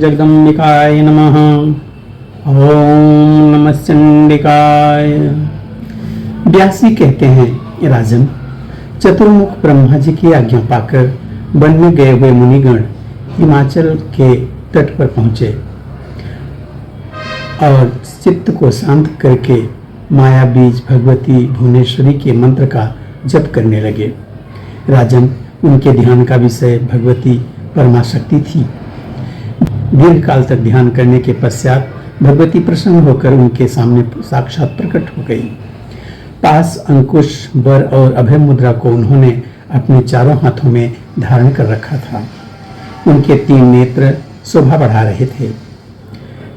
जगदम्बिकाय नमः। ओम नमः चंडिकाय। व्यास जी कहते हैं, राजन, चतुर्मुख ब्रह्मा जी की आज्ञा पाकर वन में गए हुए मुनिगण हिमाचल के तट पर पहुंचे और चित्त को शांत करके माया बीज भगवती भुवनेश्वरी के मंत्र का जप करने लगे। राजन, उनके ध्यान का विषय भगवती परमाशक्ति थी। दीर्घ काल तक ध्यान करने के पश्चात भगवती प्रसन्न होकर उनके सामने साक्षात प्रकट हो गई। पास अंकुश, वर और अभय मुद्रा को उन्होंने अपने चारों हाथों में धारण कर रखा था। उनके 3 नेत्र शोभा बढ़ा रहे थे।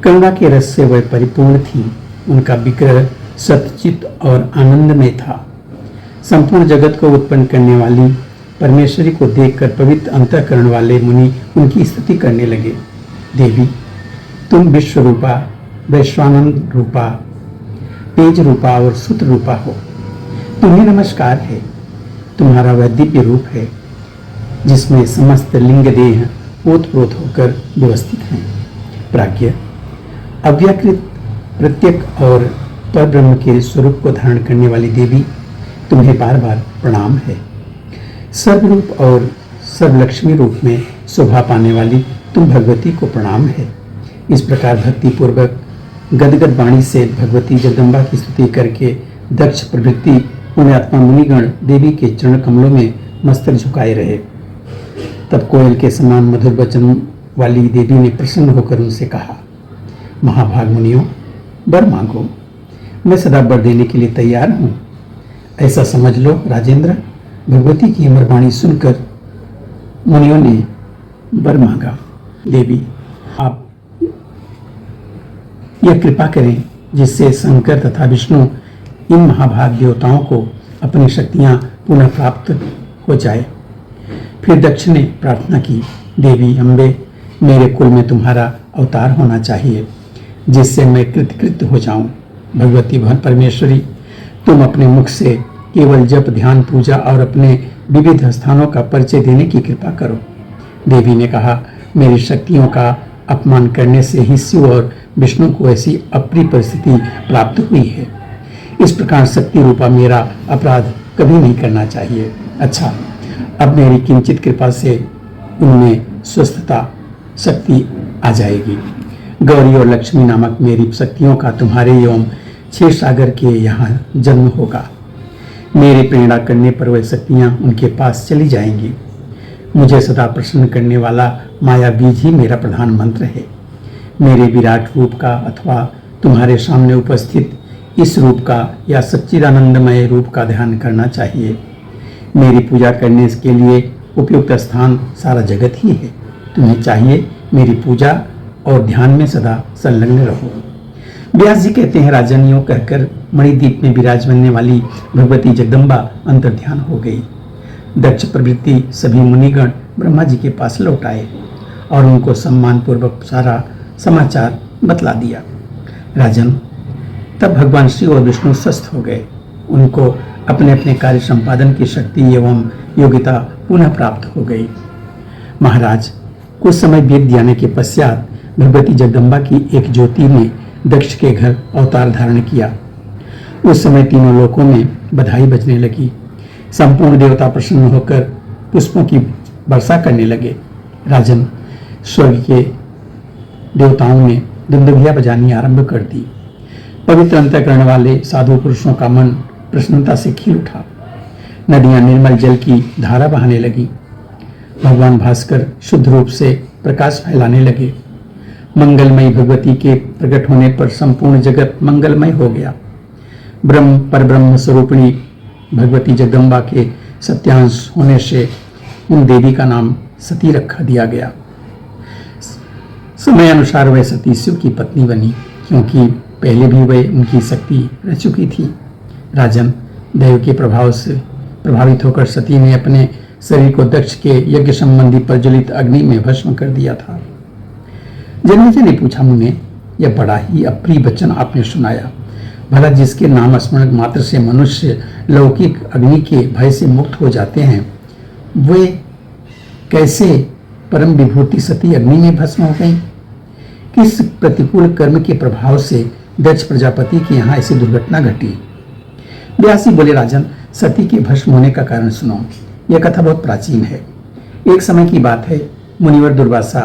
करुणा के रस से वह परिपूर्ण थी। उनका विग्रह सतचित और आनंदमय था। संपूर्ण जगत को उत्पन्न करने वाली परमेश्वरी को देखकर पवित्र अंतःकरण वाले मुनि उनकी स्तुति करने लगे। देवी, तुम विश्व रूपा, वैश्वानंद रूपा, तेज रूपा और सूत्र रूपा हो। तुम्हें नमस्कार है। तुम्हारा वह दिव्य रूप है जिसमें समस्त लिंग देह ओतप्रोत होकर व्यवस्थित हैं। प्राज्ञ, अव्याकृत, प्रत्यक और परब्रह्म के स्वरूप को धारण करने वाली देवी, तुम्हें बार बार प्रणाम है। सर्वरूप और सर्वलक्ष्मी रूप में शोभा पाने वाली तुम भगवती को प्रणाम है। इस प्रकार भक्ति पूर्वक गदगद वाणी से भगवती जगदम्बा की स्तुति करके दक्ष प्रभृति पुण्यात्मा मुनिगण देवी के चरण कमलों में मस्तक झुकाए रहे। तब कोयल के समान मधुर वचन वाली देवी ने प्रसन्न होकर उनसे कहा, महाभाग मुनियों, वर मांगो। मैं सदा वर देने के लिए तैयार हूँ। ऐसा समझ लो राजेंद्र। भगवती की अमर वाणी सुनकर मुनियों ने वर मांगा। देवी, आप यह कृपा करें जिससे शंकर तथा विष्णु इन महाभाग देवताओं को अपनी शक्तियां पुनः प्राप्त हो जाए। फिर दक्ष ने प्रार्थना की, देवी अम्बे, मेरे कुल में तुम्हारा अवतार होना चाहिए जिससे मैं कृतकृत्य हो जाऊं। भगवती परमेश्वरी, तुम अपने मुख से केवल जप, ध्यान, पूजा और अपने विविध स्थानों का परिचय देने की कृपा करो। देवी ने कहा, मेरी शक्तियों का अपमान करने से ही शिव और विष्णु को ऐसी अप्रिय परिस्थिति प्राप्त हुई है। इस प्रकार शक्ति रूपा मेरा अपराध कभी नहीं करना चाहिए। अच्छा, अब मेरी किंचित कृपा से उनमें स्वस्थता, शक्ति आ जाएगी। गौरी और लक्ष्मी नामक मेरी शक्तियों का तुम्हारे एवं क्षीर सागर के यहाँ जन्म होगा। मेरी प्रेरणा करने पर वह शक्तियाँ उनके पास चली जाएंगी। मुझे सदा प्रसन्न करने वाला माया बीज ही मेरा प्रधान मंत्र है। मेरे विराट रूप का अथवा तुम्हारे सामने उपस्थित इस रूप का या सच्चिदानंदमय रूप का ध्यान करना चाहिए। मेरी पूजा करने के लिए उपयुक्त स्थान सारा जगत ही है। तुम्हें चाहिए मेरी पूजा और ध्यान में सदा संलग्न रहो। व्यास जी कहते हैं, राजन, यूं कहकर मणिद्वीप में विराजमाने वाली भगवती जगदम्बा अंतर ध्यान हो गई। दक्ष प्रभृति सभी मुनिगण ब्रह्मा जी के पास लौट आए और उनको सम्मान पूर्वक सारा समाचार बतला दिया। राजन, तब भगवान शिव और विष्णु स्वस्थ हो गए। उनको अपने अपने कार्य संपादन की शक्ति एवं योग्यता पुनः प्राप्त हो गई। महाराज, कुछ समय बीत जाने के पश्चात भगवती जगदम्बा की एक ज्योति ने दक्ष के घर अवतार धारण किया। उस समय तीनों लोकों में बधाई बजने लगी। संपूर्ण देवता प्रसन्न होकर पुष्पों की वर्षा करने लगे। राजन, स्वर्ग के देवताओं ने दुंदुभिया बजानी आरंभ कर दी। पवित्र अंतःकरण वाले साधु पुरुषों का मन प्रसन्नता से खिल उठा। नदियां निर्मल जल की धारा बहाने लगी। भगवान भास्कर शुद्ध रूप से प्रकाश फैलाने लगे। मंगलमयी भगवती के प्रकट होने पर संपूर्ण जगत मंगलमय हो गया। ब्रह्म परब्रह्म स्वरूपिणी भगवती जगदम्बा के सत्यांश होने से उन देवी का नाम सती रखा दिया गया। समय अनुसार वह सती शिव की पत्नी बनी, क्योंकि पहले भी वह उनकी शक्ति रह चुकी थी। राजन, दैव के प्रभाव से प्रभावित होकर सती ने अपने शरीर को दक्ष के यज्ञ संबंधी प्रज्वलित अग्नि में भस्म कर दिया था। जन्मेजय ने पूछा, मुने, यह बड़ा ही अप्रिय वचन आपने सुनाया। भला जिसके नाम स्मरण मात्र से मनुष्य लौकिक अग्नि के भय से मुक्त हो जाते हैं, वे कैसे परम विभूति सती अग्नि में भस्म हो गई? किस प्रतिकूल कर्म के प्रभाव से दक्ष प्रजापति के यहाँ ऐसी दुर्घटना घटी? व्यासी बोले, राजन, सती के भस्म होने का कारण सुनो। यह कथा बहुत प्राचीन है। एक समय की बात है, मुनिवर दुर्वासा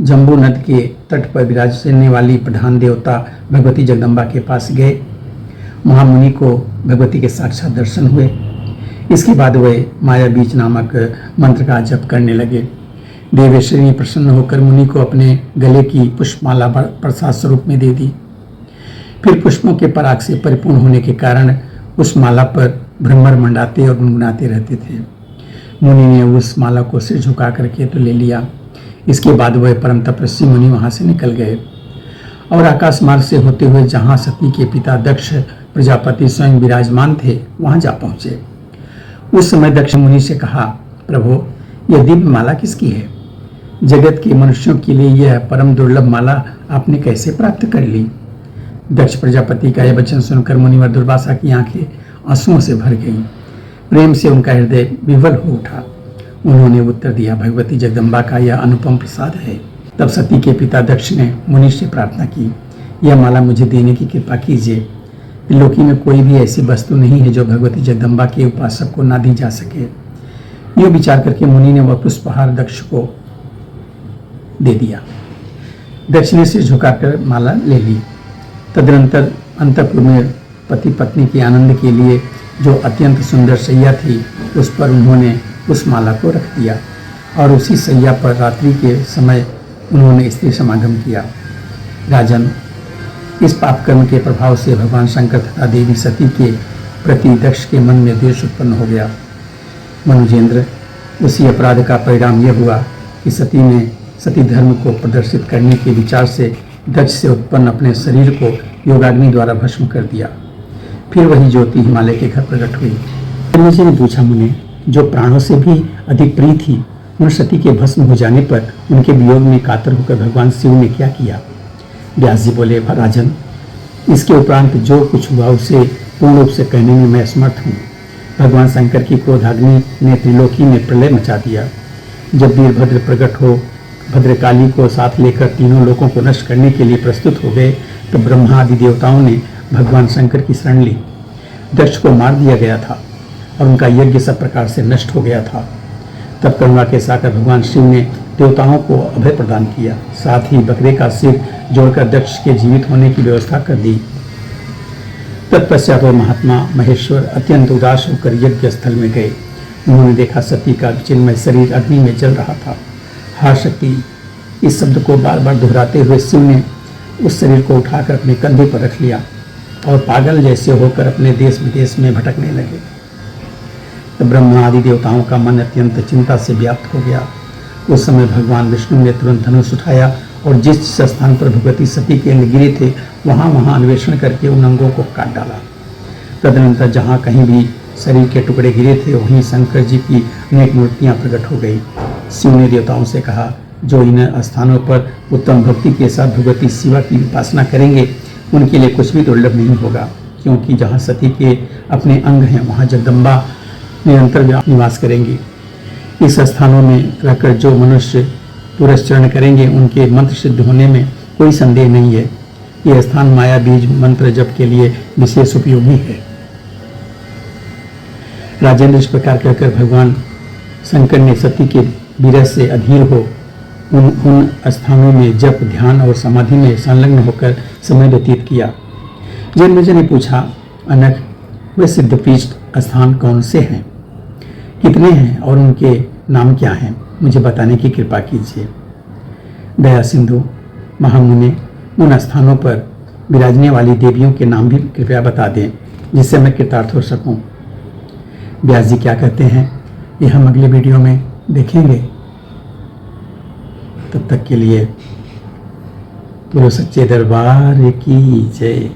जम्बू नद के तट पर विराजने वाली प्रधान देवता भगवती जगदम्बा के पास गए। महामुनि को भगवती के साक्षात दर्शन हुए। इसके बाद वे माया बीज नामक मंत्र का जप करने लगे। देवेश्वरी प्रसन्न होकर मुनि को अपने गले की पुष्पमाला प्रसाद स्वरूप में दे दी। फिर पुष्पों के पराग से परिपूर्ण होने के कारण उस माला पर भ्रमर मंडाते और गुनगुनाते रहते थे। मुनि ने उस माला को सिर झुका करके तो ले लिया। इसके बाद वह परम तपस्वी मुनि वहां से निकल गए और आकाश मार्ग से होते हुए जहां सती के पिता दक्ष प्रजापति स्वयं विराजमान थे वहां जा पहुंचे। उस समय दक्ष मुनि से कहा, प्रभु, यह दिव्य माला किसकी है? जगत के मनुष्यों के लिए यह परम दुर्लभ माला आपने कैसे प्राप्त कर ली? दक्ष प्रजापति का यह वचन सुनकर मुनिवर दुर्वासा की आंखें आंसुओं से भर गईं। प्रेम से उनका हृदय विवल हो उठा। उन्होंने उत्तर दिया, भगवती जगदम्बा का यह अनुपम प्रसाद है। तब सती के पिता दक्ष ने मुनि से प्रार्थना की, यह माला मुझे देने की कृपा कीजिए। त्रिलोकी में कोई भी ऐसी वस्तु नहीं है जो भगवती जगदम्बा के उपासक को ना दी जा सके। यह विचार करके मुनि ने वह पुष्पहार दक्ष को दे दिया। दक्ष ने सिर झुकाकर माला ले ली। तदनंतर अंतःपुर में पति पत्नी के आनंद के लिए जो अत्यंत सुंदर सैया थी उस पर उन्होंने उस माला को रख दिया और उसी सैया पर रात्रि के समय उन्होंने स्त्री समागम किया। राजन, इस पाप कर्म के प्रभाव से भगवान शंकर तथा देवी सती के प्रति दक्ष के मन में द्वेष उत्पन्न हो गया। मनुजेंद्र, उसी अपराध का परिणाम यह हुआ कि सती ने सती धर्म को प्रदर्शित करने के विचार से दक्ष से उत्पन्न अपने शरीर को योगाग्नि द्वारा भस्म कर दिया। फिर वही ज्योति हिमालय के घर प्रकट हुई। मुझे ने पूछा, मुने, जो प्राणों से भी अधिक प्रिय थी, उन सती के भस्म हो जाने पर उनके वियोग में कातर होकर भगवान शिव ने क्या किया? व्यास जी बोले, राजन, इसके उपरांत जो कुछ हुआ उसे पूर्ण रूप से कहने में मैं असमर्थ हूँ। भगवान शंकर की क्रोधाग्नि ने त्रिलोकी में प्रलय मचा दिया। जब वीरभद्र प्रकट हो भद्रकाली को साथ लेकर तीनों लोगों को नष्ट करने के लिए प्रस्तुत हो गए, तो ब्रह्मा आदि देवताओं ने भगवान शंकर की शरण ली। दक्ष को मार दिया गया था और उनका यज्ञ सब प्रकार से नष्ट हो गया था। तब करुणा के सागर भगवान शिव ने देवताओं को अभय प्रदान किया। साथ ही बकरे का सिर जोड़कर दक्ष के जीवित होने की व्यवस्था कर दी। तत्पश्चात वह महात्मा महेश्वर अत्यंत उदास होकर यज्ञ स्थल में गए। उन्होंने देखा सती का चिन्मय शरीर अग्नि में जल रहा था। हा शक्ति, इस शब्द को बार बार दोहराते हुए शिव ने उस शरीर को उठाकर अपने कंधे पर रख लिया और पागल जैसे होकर अपने देश विदेश में भटकने लगे। तब ब्रह्मा आदि देवताओं का मन अत्यंत चिंता से व्याप्त हो गया। उस समय भगवान विष्णु ने तुरंत धनुष उठाया और जिस स्थान पर भगवती सती के अंग गिरे थे वहां अन्वेषण करके उन अंगों को काट डाला। तदनंतर जहाँ कहीं भी शरीर के टुकड़े गिरे थे वहीं शंकर जी की अनेक मूर्तियां प्रकट हो गई। शिव ने देवताओं से कहा, जो इन स्थानों पर उत्तम भक्ति के साथ भगवती शिवा की उपासना करेंगे उनके लिए कुछ भी दुर्लभ नहीं होगा, क्योंकि जहाँ सती के अपने अंग हैं वहाँ जगदम्बा निरंतर निवास करेंगी। इस स्थानों में रहकर जो मनुष्य पुरस्चरण करेंगे उनके मंत्र सिद्ध होने में कोई संदेह नहीं है। यह स्थान माया बीज मंत्र जप के लिए विशेष उपयोगी है। राजेंद्र इस प्रकार कहकर भगवान शंकर ने सती के विरह से अधीर हो उन स्थानों में जप, ध्यान और समाधि में संलग्न होकर समय व्यतीत किया। जन्मेजय ने पूछा, अनक, वे सिद्धपीठ स्थान कौन से हैं, कितने हैं और उनके नाम क्या हैं? मुझे बताने की कृपा कीजिए। दया सिंधु महामुने, उन स्थानों पर विराजने वाली देवियों के नाम भी कृपया बता दें जिससे मैं कृतार्थ हो सकूं। व्यास जी क्या कहते हैं ये हम अगले वीडियो में देखेंगे। तब तक के लिए बोलो सच्चे दरबार की जय।